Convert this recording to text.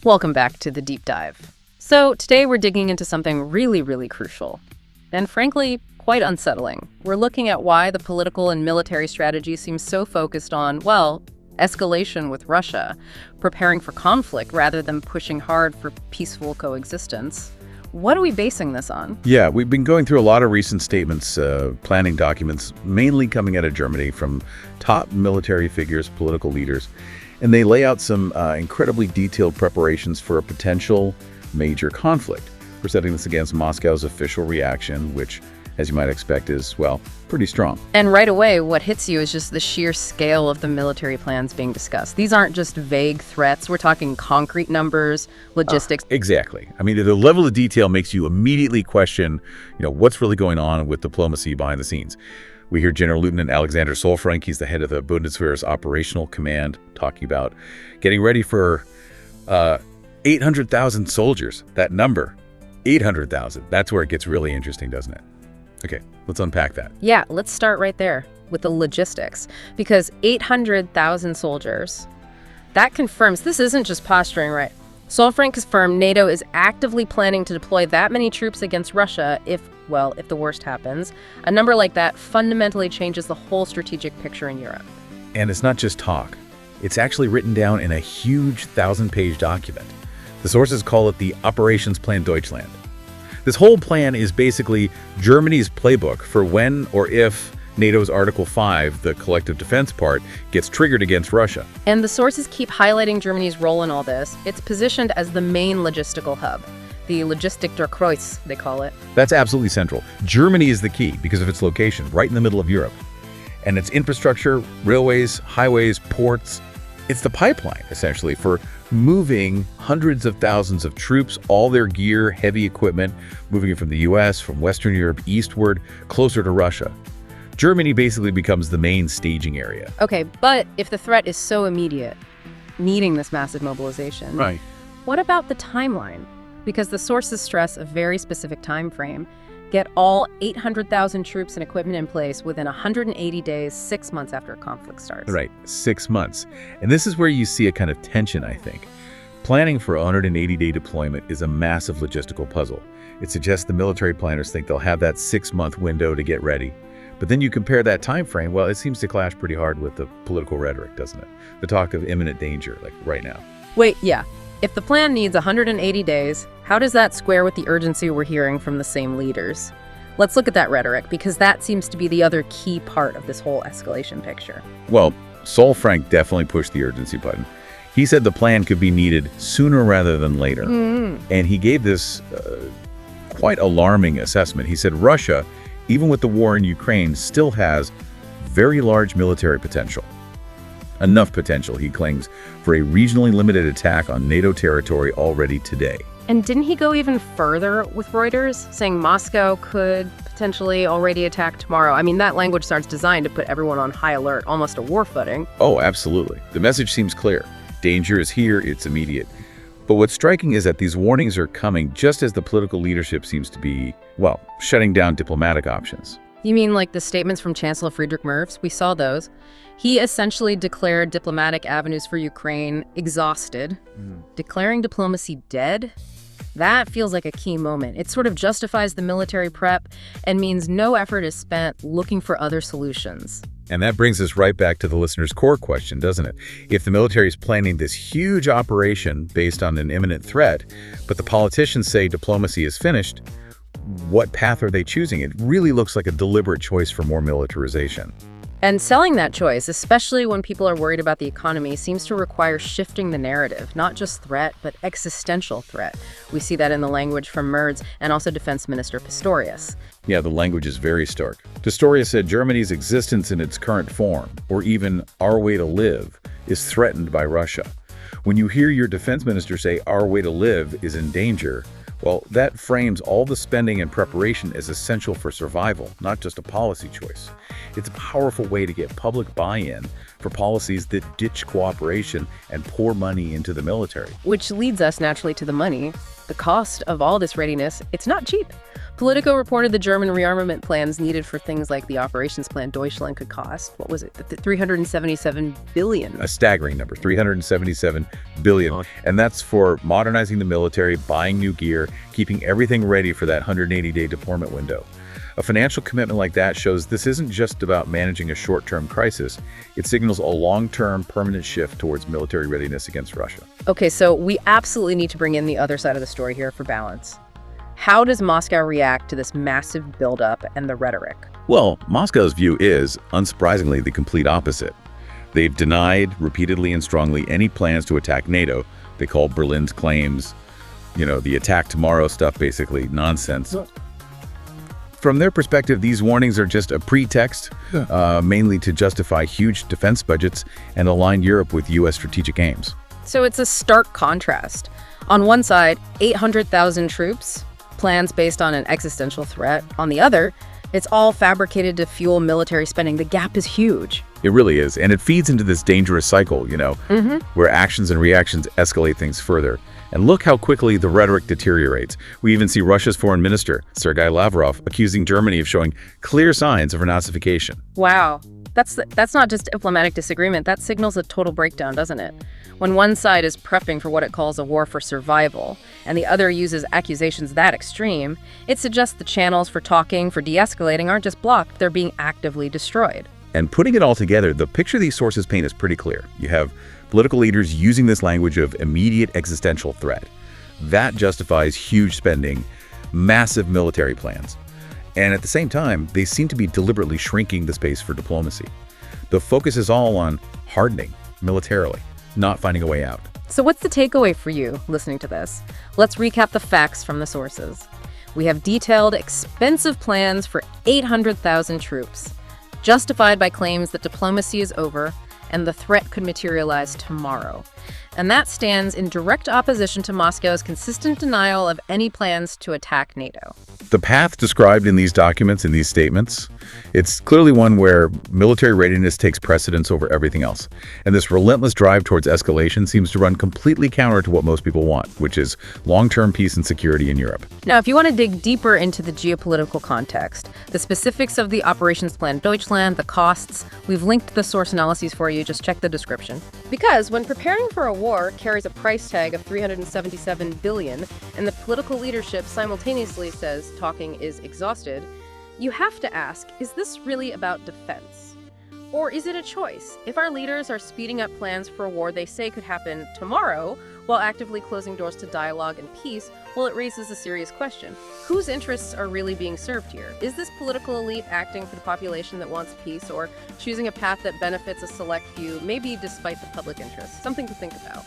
Welcome back to The Deep Dive. So today we're digging into something really, really crucial, and frankly, quite unsettling. We're looking at why the political and military strategy seems so focused on, well, escalation with Russia, preparing for conflict rather than pushing hard for peaceful coexistence. What are we basing this on? Yeah, we've been going through a lot of recent statements, planning documents, mainly coming out of Germany from top military figures, political leaders, and they lay out some incredibly detailed preparations for a potential major conflict. We're setting this against Moscow's official reaction, which, as you might expect, is, well, pretty strong. And right away, what hits you is just the sheer scale of the military plans being discussed. These aren't just vague threats. We're talking concrete numbers, logistics. Exactly. I mean, the level of detail makes you immediately question, what's really going on with diplomacy behind the scenes. We hear General Lieutenant Alexander Solfrank, he's the head of the Bundeswehr's Operational Command, talking about getting ready for 800,000 soldiers. That number, 800,000. That's where it gets really interesting, doesn't it? Okay, let's unpack that. Yeah, let's start right there with the logistics, because 800,000 soldiers, that confirms this isn't just posturing, right? Solfrank confirmed NATO is actively planning to deploy that many troops against Russia if the worst happens. A number like that fundamentally changes the whole strategic picture in Europe. And it's not just talk. It's actually written down in a huge 1,000-page document. The sources call it the Operations Plan Deutschland. This whole plan is basically Germany's playbook for when or if NATO's Article 5, the collective defense part, gets triggered against Russia. And the sources keep highlighting Germany's role in all this. It's positioned as the main logistical hub, the Logistik der Kreuz, they call it. That's absolutely central. Germany is the key because of its location, right in the middle of Europe. And its infrastructure, railways, highways, ports, it's the pipeline, essentially, for moving hundreds of thousands of troops, all their gear, heavy equipment, moving it from the US, from Western Europe, eastward, closer to Russia. Germany basically becomes the main staging area. Okay, but if the threat is so immediate, needing this massive mobilization, right? What about the timeline? Because the sources stress a very specific time frame. Get all 800,000 troops and equipment in place within 180 days, 6 months after a conflict starts. Right, 6 months. And this is where you see a kind of tension, I think. Planning for a 180-day deployment is a massive logistical puzzle. It suggests the military planners think they'll have that 6-month window to get ready. But then you compare that time frame, well, it seems to clash pretty hard with the political rhetoric, doesn't it? The talk of imminent danger, like right now. Wait, yeah. If the plan needs 180 days, how does that square with the urgency we're hearing from the same leaders? Let's look at that rhetoric, because that seems to be the other key part of this whole escalation picture. Well, Solfrank definitely pushed the urgency button. He said the plan could be needed sooner rather than later. And he gave this quite alarming assessment. He said Russia, even with the war in Ukraine, still has very large military potential. Enough potential, he claims, for a regionally limited attack on NATO territory already today. And didn't he go even further with Reuters, saying Moscow could potentially already attack tomorrow? I mean, that language starts designed to put everyone on high alert, almost a war footing. Oh, absolutely. The message seems clear. Danger is here, it's immediate. But what's striking is that these warnings are coming just as the political leadership seems to be, well, shutting down diplomatic options. You mean like the statements from Chancellor Friedrich Merz? We saw those. He essentially declared diplomatic avenues for Ukraine exhausted. Declaring diplomacy dead? That feels like a key moment. It sort of justifies the military prep and means no effort is spent looking for other solutions. And that brings us right back to the listener's core question, doesn't it? If the military is planning this huge operation based on an imminent threat, but the politicians say diplomacy is finished, what path are they choosing? It really looks like a deliberate choice for more militarization. And selling that choice, especially when people are worried about the economy, seems to require shifting the narrative, not just threat, but existential threat. We see that in the language from Merz and also Defense Minister Pistorius. Yeah, the language is very stark. Pistorius said Germany's existence in its current form, or even our way to live, is threatened by Russia. When you hear your defense minister say our way to live is in danger, well, that frames all the spending and preparation as essential for survival, not just a policy choice. It's a powerful way to get public buy-in for policies that ditch cooperation and pour money into the military. Which leads us naturally to the money. The cost of all this readiness, it's not cheap. Politico reported the German rearmament plans needed for things like the Operations Plan Deutschland could cost, what was it, 377 billion. A staggering number, 377 billion. And that's for modernizing the military, buying new gear, keeping everything ready for that 180-day deployment window. A financial commitment like that shows this isn't just about managing a short-term crisis. It signals a long-term, permanent shift towards military readiness against Russia. Okay, so we absolutely need to bring in the other side of the story here for balance. How does Moscow react to this massive buildup and the rhetoric? Well, Moscow's view is, unsurprisingly, the complete opposite. They've denied repeatedly and strongly any plans to attack NATO. They call Berlin's claims, the attack tomorrow stuff, basically nonsense. From their perspective, these warnings are just a pretext, mainly to justify huge defense budgets and align Europe with U.S. strategic aims. So it's a stark contrast. On one side, 800,000 troops, plans based on an existential threat. On the other, it's all fabricated to fuel military spending. The gap is huge. It really is, and it feeds into this dangerous cycle, where actions and reactions escalate things further. And look how quickly the rhetoric deteriorates. We even see Russia's foreign minister, Sergei Lavrov, accusing Germany of showing clear signs of renazification. Wow. That's not just diplomatic disagreement. That signals a total breakdown, doesn't it? When one side is prepping for what it calls a war for survival, and the other uses accusations that extreme, it suggests the channels for talking, for de-escalating, aren't just blocked, they're being actively destroyed. And putting it all together, the picture these sources paint is pretty clear. You have political leaders using this language of immediate existential threat. That justifies huge spending, massive military plans. And at the same time, they seem to be deliberately shrinking the space for diplomacy. The focus is all on hardening militarily, not finding a way out. So what's the takeaway for you listening to this? Let's recap the facts from the sources. We have detailed, expensive plans for 800,000 troops, justified by claims that diplomacy is over and the threat could materialize tomorrow. And that stands in direct opposition to Moscow's consistent denial of any plans to attack NATO. The path described in these documents, in these statements, it's clearly one where military readiness takes precedence over everything else. And this relentless drive towards escalation seems to run completely counter to what most people want, which is long-term peace and security in Europe. Now, if you want to dig deeper into the geopolitical context, the specifics of the Operations Plan Deutschland, the costs, we've linked the source analyses for you. Just check the description. Because when preparing for a war carries a price tag of 377 billion, and the political leadership simultaneously says talking is exhausted, you have to ask, is this really about defense? Or is it a choice? If our leaders are speeding up plans for a war they say could happen tomorrow, while actively closing doors to dialogue and peace, well, it raises a serious question. Whose interests are really being served here? Is this political elite acting for the population that wants peace, or choosing a path that benefits a select few, maybe despite the public interest? Something to think about.